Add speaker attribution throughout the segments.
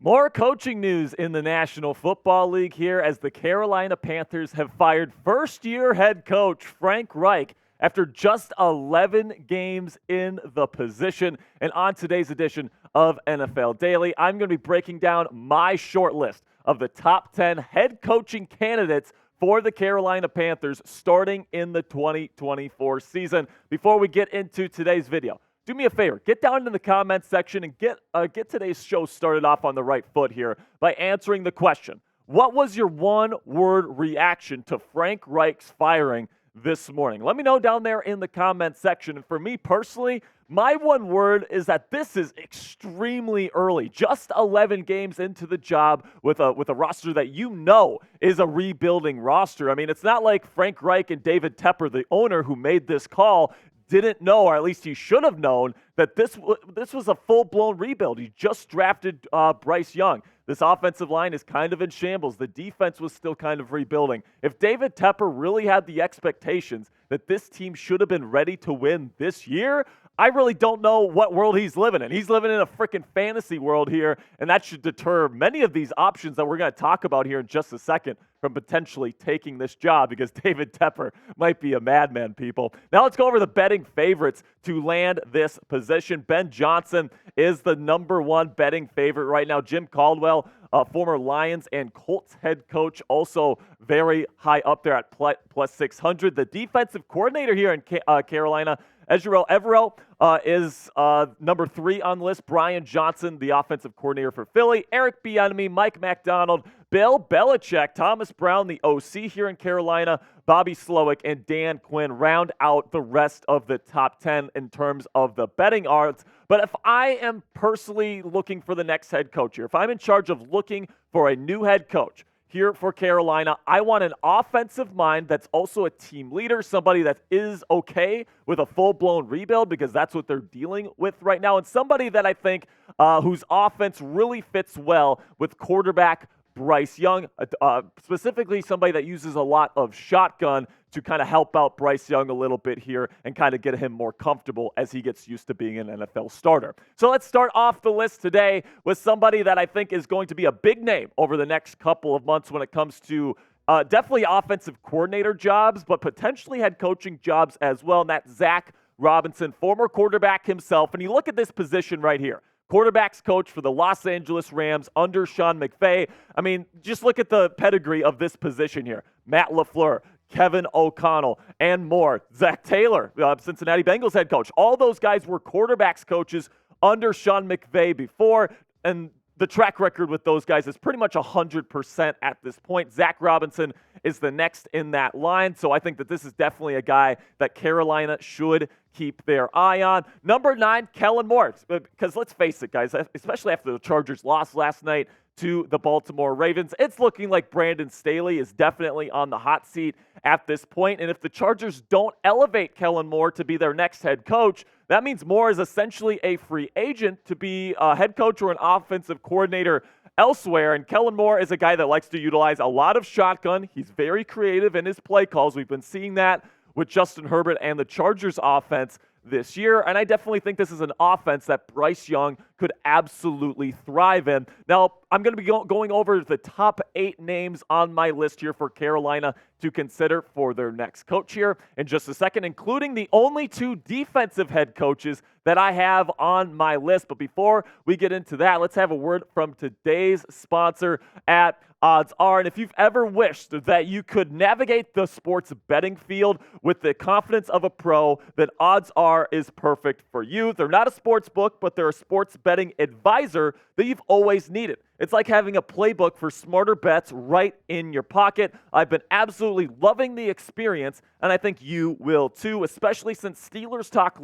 Speaker 1: More coaching news in the National Football League here as the Carolina Panthers have fired first-year head coach Frank Reich after just 11 games in the position. And on today's edition of NFL Daily, I'm going to be breaking down my short list of the top 10 head coaching candidates for the Carolina Panthers starting in the 2024 season. Before we get into today's video, do me a favor, get down in the comments section and get today's show started off on the right foot here by answering the question: what was your one-word reaction to Frank Reich's firing this morning? Let me know down there in the comments section. And for me personally, my one word is that this is extremely early. Just 11 games into the job with a roster that you know is a rebuilding roster. I mean, it's not like Frank Reich and David Tepper, the owner who made this call, didn't know, or at least he should have known, that this was a full-blown rebuild. He just drafted Bryce Young. This offensive line is kind of in shambles. The defense was still kind of rebuilding. If David Tepper really had the expectations that this team should have been ready to win this year, I really don't know what world he's living in. He's living in a freaking fantasy world here, and that should deter many of these options that we're going to talk about here in just a second from potentially taking this job, because David Tepper might be a madman, people. Now let's go over the betting favorites to land this position. Ben Johnson is the number one betting favorite right now. Jim Caldwell, former Lions and Colts head coach, also very high up there at plus 600. The defensive coordinator here in Carolina, Ejiro Evero, is number 3 on the list. Brian Johnson, the offensive coordinator for Philly. Eric Bieniemy, Mike McDonald, Bill Belichick, Thomas Brown, the OC here in Carolina, Bobby Slowick, and Dan Quinn round out the rest of the top 10 in terms of the betting odds. But if I am personally looking for the next head coach here, if I'm in charge of looking for a new head coach here for Carolina, I want an offensive mind that's also a team leader, somebody that is okay with a full-blown rebuild, because that's what they're dealing with right now, and somebody that I think whose offense really fits well with quarterback Bryce Young, specifically somebody that uses a lot of shotgun to kind of help out Bryce Young a little bit here and kind of get him more comfortable as he gets used to being an NFL starter. So let's start off the list today with somebody that I think is going to be a big name over the next couple of months when it comes to definitely offensive coordinator jobs, but potentially head coaching jobs as well, and that's Zack Robinson, former quarterback himself. And you look at this position right here. Quarterbacks coach for the Los Angeles Rams under Shawn McDermott. I mean, just look at the pedigree of this position here. Matt LaFleur, Kevin O'Connell, and more. Zach Taylor, Cincinnati Bengals head coach. All those guys were quarterbacks coaches under Shawn McDermott before, and the track record with those guys is pretty much 100% at this point. Zack Robinson is the next in that line, so I think that this is definitely a guy that Carolina should keep their eye on. Number 9, Kellen Moore, because let's face it, guys, especially after the Chargers lost last night to the Baltimore Ravens, it's looking like Brandon Staley is definitely on the hot seat at this point. And if the Chargers don't elevate Kellen Moore to be their next head coach, that means Moore is essentially a free agent to be a head coach or an offensive coordinator elsewhere. And Kellen Moore is a guy that likes to utilize a lot of shotgun. He's very creative in his play calls. We've been seeing that with Justin Herbert and the Chargers offense this year, and I definitely think this is an offense that Bryce Young could absolutely thrive in. Now, I'm going to be going over the top 8 names on my list here for Carolina to consider for their next coach here in just a second, including the only 2 defensive head coaches that I have on my list. But before we get into that, let's have a word from today's sponsor at Odds Are. And if you've ever wished that you could navigate the sports betting field with the confidence of a pro, then Odds Are is perfect for you. They're not a sports book, but they're a sports betting advisor that you've always needed. It's like having a playbook for smarter bets right in your pocket. I've been absolutely loving the experience, and I think you will too, especially since Steelers Talk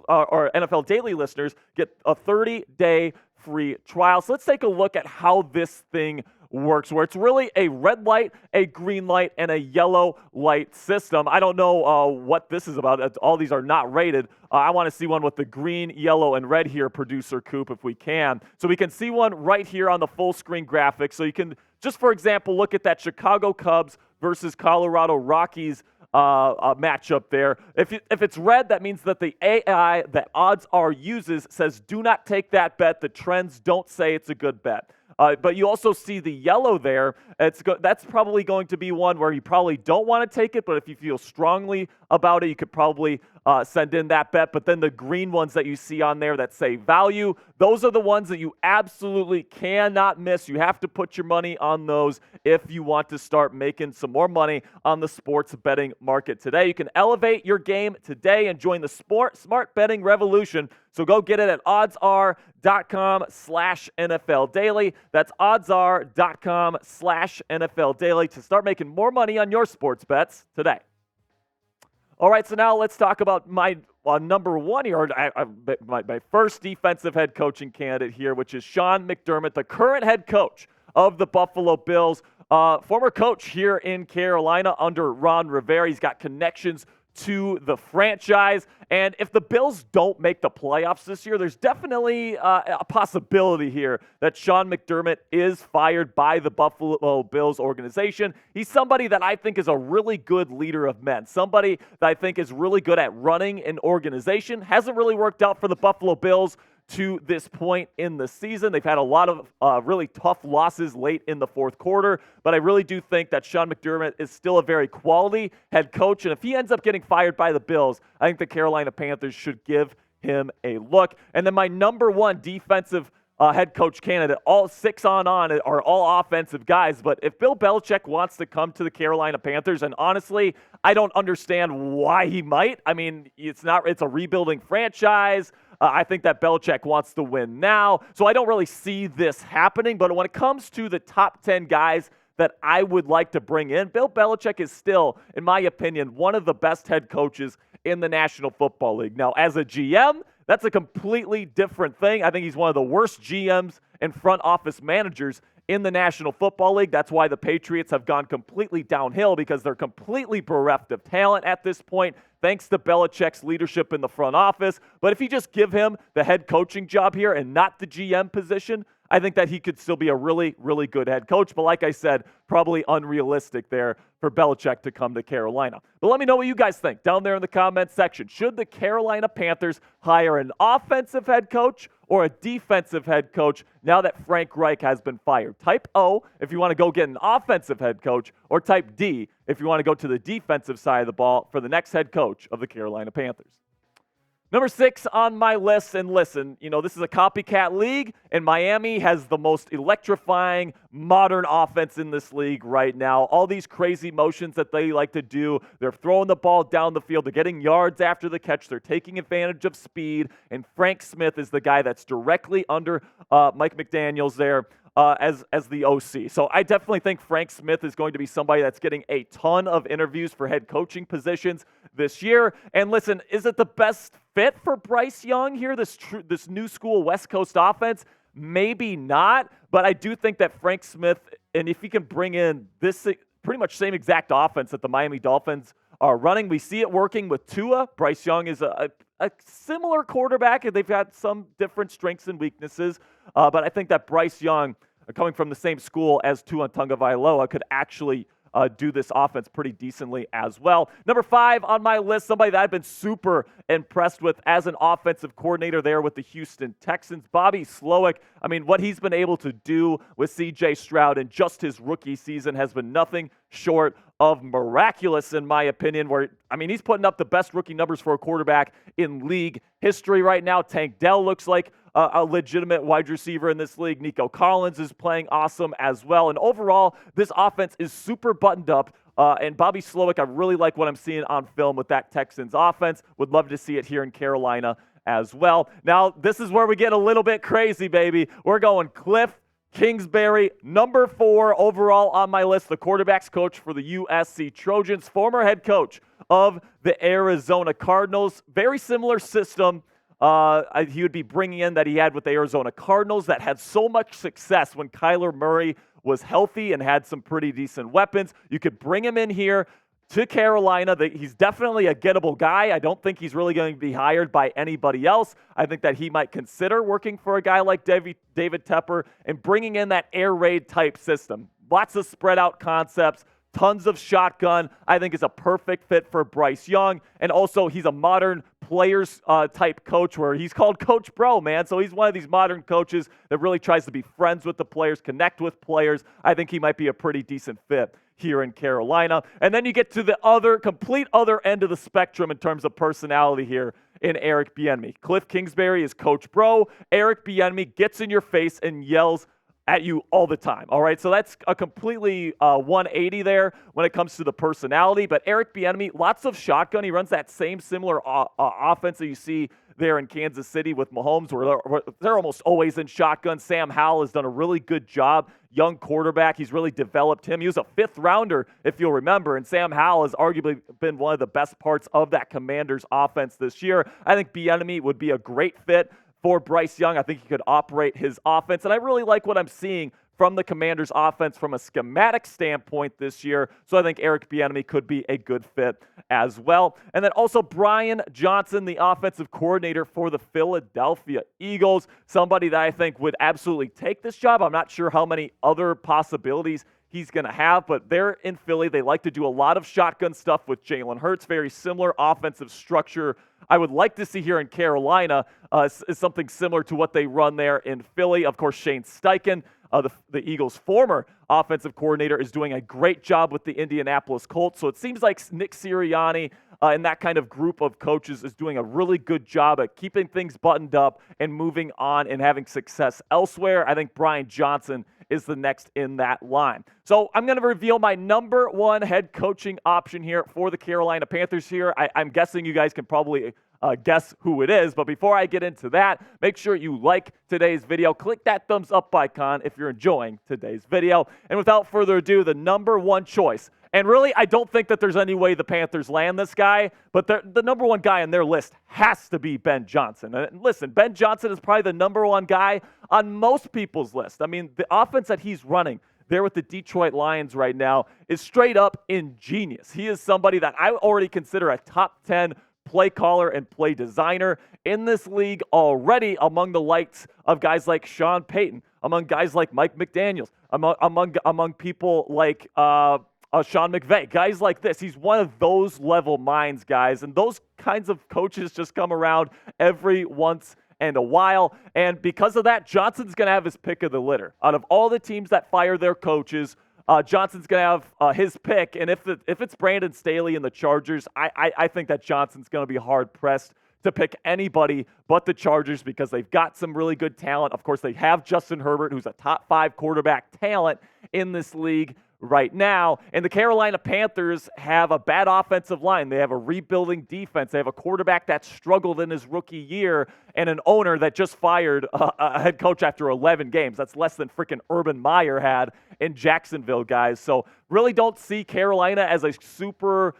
Speaker 1: or NFL Daily listeners get a 30-day free trial. So let's take a look at how this thing works, where it's really a red light, a green light, and a yellow light system. I don't know what this is about. All these are not rated. I want to see one with the green, yellow, and red here, producer Coop, if we can. So we can see one right here on the full screen graphic. So you can, just for example, look at that Chicago Cubs versus Colorado Rockies matchup there. If it's red, that means that the AI that Odds Are uses says do not take that bet. The trends don't say it's a good bet. But you also see the yellow there. That's probably going to be one where you probably don't want to take it, but if you feel strongly about it, you could probably send in that bet. But then the green ones that you see on there that say value, those are the ones that you absolutely cannot miss. You have to put your money on those if you want to start making some more money on the sports betting market today. You can elevate your game today and join the smart betting revolution. So go get it at oddsr.com/NFL Daily. That's oddsr.com/NFL Daily to start making more money on your sports bets today. All right, so now let's talk about my number one here, my first defensive head coaching candidate here, which is Shawn McDermott, the current head coach of the Buffalo Bills, former coach here in Carolina under Ron Rivera. He's got connections to the franchise. And if the Bills don't make the playoffs this year, there's definitely a possibility here that Shawn McDermott is fired by the Buffalo Bills organization. He's somebody that I think is a really good leader of men, somebody that I think is really good at running an organization. Hasn't really worked out for the Buffalo Bills to this point in the season. They've had a lot of really tough losses late in the fourth quarter, but I really do think that Shawn McDermott is still a very quality head coach, and if he ends up getting fired by the Bills, I think the Carolina Panthers should give him a look. And then my number one defensive head coach candidate, all 6 on are all offensive guys, but if Bill Belichick wants to come to the Carolina Panthers, and honestly, I don't understand why he might. I mean, it's a rebuilding franchise. I think that Belichick wants to win now, so I don't really see this happening. But when it comes to the top 10 guys that I would like to bring in, Bill Belichick is still, in my opinion, one of the best head coaches in the National Football League. Now, as a GM, that's a completely different thing. I think he's one of the worst GMs and front office managers in the National Football League. That's why the Patriots have gone completely downhill, because they're completely bereft of talent at this point, thanks to Belichick's leadership in the front office. But if you just give him the head coaching job here and not the GM position, I think that he could still be a really, really good head coach. But like I said, probably unrealistic there for Belichick to come to Carolina. But let me know what you guys think down there in the comments section. Should the Carolina Panthers hire an offensive head coach or a defensive head coach now that Frank Reich has been fired? Type O if you want to go get an offensive head coach, or type D if you want to go to the defensive side of the ball for the next head coach of the Carolina Panthers. Number 6 on my list, and listen, this is a copycat league, and Miami has the most electrifying modern offense in this league right now. All these crazy motions that they like to do. They're throwing the ball down the field. They're getting yards after the catch. They're taking advantage of speed, and Frank Smith is the guy that's directly under Mike McDaniels there. As the OC. So I definitely think Frank Smith is going to be somebody that's getting a ton of interviews for head coaching positions this year. And listen, is it the best fit for Bryce Young here, this new school West Coast offense? Maybe not, but I do think that Frank Smith, and if he can bring in this pretty much same exact offense that the Miami Dolphins are running, we see it working with Tua. Bryce Young is a similar quarterback, and they've got some different strengths and weaknesses, but I think that Bryce Young, coming from the same school as Tua Tagovailoa, could actually do this offense pretty decently as well. Number 5 on my list, somebody that I've been super impressed with as an offensive coordinator there with the Houston Texans, Bobby Slowick. I mean, what he's been able to do with C.J. Stroud in just his rookie season has been nothing short of miraculous, in my opinion, he's putting up the best rookie numbers for a quarterback in league history right now. Tank Dell looks like a legitimate wide receiver in this league. Nico Collins is playing awesome as well. And overall, this offense is super buttoned up. And Bobby Slowick, I really like what I'm seeing on film with that Texans offense. Would love to see it here in Carolina as well. Now, this is where we get a little bit crazy, baby. We're going Kliff Kingsbury, number 4 overall on my list, the quarterback's coach for the USC Trojans, former head coach of the Arizona Cardinals. Very similar system he would be bringing in that he had with the Arizona Cardinals that had so much success when Kyler Murray was healthy and had some pretty decent weapons. You could bring him in here to Carolina. He's definitely a gettable guy. I don't think he's really going to be hired by anybody else. I think that he might consider working for a guy like David Tepper and bringing in that air raid type system. Lots of spread out concepts, tons of shotgun. I think is a perfect fit for Bryce Young. And also, he's a modern players type coach where he's called Coach Bro, man. So he's one of these modern coaches that really tries to be friends with the players, connect with players. I think he might be a pretty decent fit here in Carolina. And then you get to the complete other end of the spectrum in terms of personality here in Eric Bieniemy. Kliff Kingsbury is Coach Bro. Eric Bieniemy gets in your face and yells at you all the time, all right? So that's a completely 180 there when it comes to the personality. But Eric Bieniemy, lots of shotgun. He runs that same similar offense that you see there in Kansas City with Mahomes, where they're almost always in shotgun. Sam Howell has done a really good job. Young quarterback. He's really developed him. He was a fifth rounder, if you'll remember, and Sam Howell has arguably been one of the best parts of that Commanders offense this year. I think Bieniemy would be a great fit for Bryce Young. I think he could operate his offense, and I really like what I'm seeing from the Commanders offense from a schematic standpoint this year. So I think Eric Bieniemy could be a good fit as well. And then also Brian Johnson, the offensive coordinator for the Philadelphia Eagles, somebody that I think would absolutely take this job. I'm not sure how many other possibilities he's going to have, but they're in Philly. They like to do a lot of shotgun stuff with Jalen Hurts, very similar offensive structure. I would like to see here in Carolina is something similar to what they run there in Philly. Of course, Shane Steichen, the Eagles' former offensive coordinator, is doing a great job with the Indianapolis Colts. So it seems like Nick Sirianni and that kind of group of coaches is doing a really good job at keeping things buttoned up and moving on and having success elsewhere. I think Brian Johnson is the next in that line. So I'm going to reveal my number one head coaching option here for the Carolina Panthers here. I'm guessing you guys can probably guess who it is. But before I get into that, make sure you like today's video. Click that thumbs up icon if you're enjoying today's video. And without further ado, the number one choice. And really, I don't think that there's any way the Panthers land this guy, but the number one guy on their list has to be Ben Johnson. And listen, Ben Johnson is probably the number one guy on most people's list. I mean, the offense that he's running there with the Detroit Lions right now is straight up ingenious. He is somebody that I already consider a top 10 play caller and play designer in this league already, among the likes of guys like Sean Payton, among guys like Mike McDaniels, among people like Sean McVay, guys like this. He's one of those level minds, guys, and those kinds of coaches just come around every once and a while, and because of that, Johnson's going to have his pick of the litter. Out of all the teams that fire their coaches, Johnson's going to have his pick, and if it's Brandon Staley and the Chargers, I think that Johnson's going to be hard-pressed to pick anybody but the Chargers because they've got some really good talent. Of course, they have Justin Herbert, who's a top 5 quarterback talent in this league right now. And the Carolina Panthers have a bad offensive line. They have a rebuilding defense. They have a quarterback that struggled in his rookie year and an owner that just fired a head coach after 11 games. That's less than freaking Urban Meyer had in Jacksonville, guys. So really don't see Carolina as a super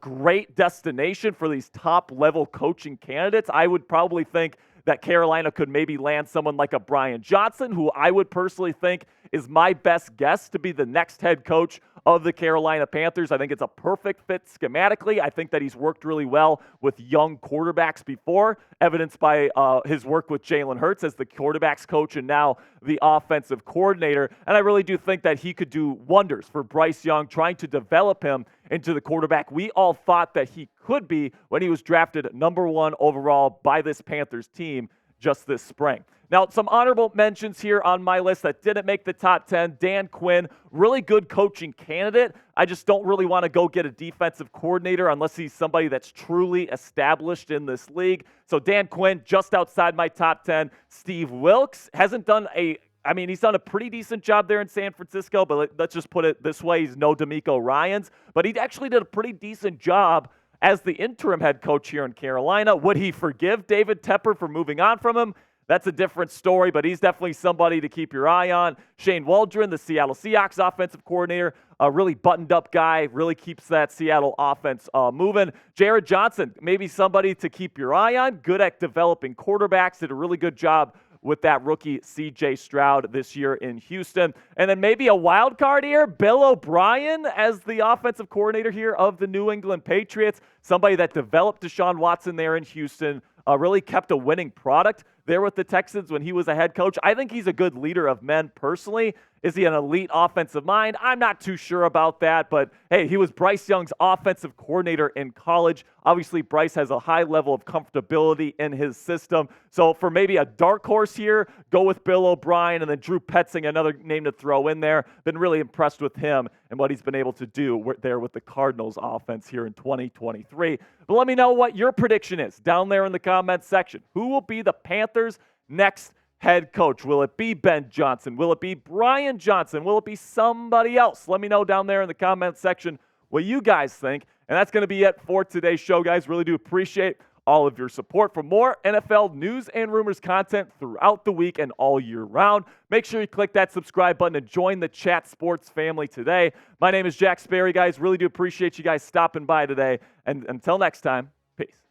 Speaker 1: great destination for these top-level coaching candidates. I would probably think that Carolina could maybe land someone like a Brian Johnson, who I would personally think is my best guess to be the next head coach of the Carolina Panthers. I think it's a perfect fit schematically. I think that he's worked really well with young quarterbacks before, evidenced by his work with Jalen Hurts as the quarterbacks coach and now the offensive coordinator. And I really do think that he could do wonders for Bryce Young, trying to develop him into the quarterback we all thought that he could be when he was drafted number 1 overall by this Panthers team just this spring. Now, some honorable mentions here on my list that didn't make the top 10. Dan Quinn, really good coaching candidate. I just don't really want to go get a defensive coordinator unless he's somebody that's truly established in this league. So Dan Quinn, just outside my top 10. Steve Wilks hasn't done he's done a pretty decent job there in San Francisco, but let's just put it this way. He's no DeMeco Ryans, but he actually did a pretty decent job as the interim head coach here in Carolina. Would he forgive David Tepper for moving on from him? That's a different story, but he's definitely somebody to keep your eye on. Shane Waldron, the Seattle Seahawks offensive coordinator, a really buttoned-up guy, really keeps that Seattle offense moving. Jared Johnson, maybe somebody to keep your eye on, good at developing quarterbacks, did a really good job with that rookie C.J. Stroud this year in Houston. And then maybe a wild card here, Bill O'Brien as the offensive coordinator here of the New England Patriots, somebody that developed Deshaun Watson there in Houston, really kept a winning product there with the Texans when he was a head coach. I think he's a good leader of men personally. Is he an elite offensive mind? I'm not too sure about that, but hey, he was Bryce Young's offensive coordinator in college. Obviously, Bryce has a high level of comfortability in his system. So for maybe a dark horse here, go with Bill O'Brien, and then Drew Petzing, another name to throw in there. Been really impressed with him and what he's been able to do there with the Cardinals offense here in 2023. But let me know what your prediction is down there in the comments section. Who will be the Panthers' next head coach? Will it be Ben Johnson? Will it be Brian Johnson? Will it be somebody else? Let me know down there in the comments section what you guys think. And that's going to be it for today's show, guys. Really do appreciate all of your support. For more NFL news and rumors content throughout the week and all year round, make sure you click that subscribe button and join the Chat Sports family today. My name is Jack Sperry, guys. Really do appreciate you guys stopping by today. And until next time, peace.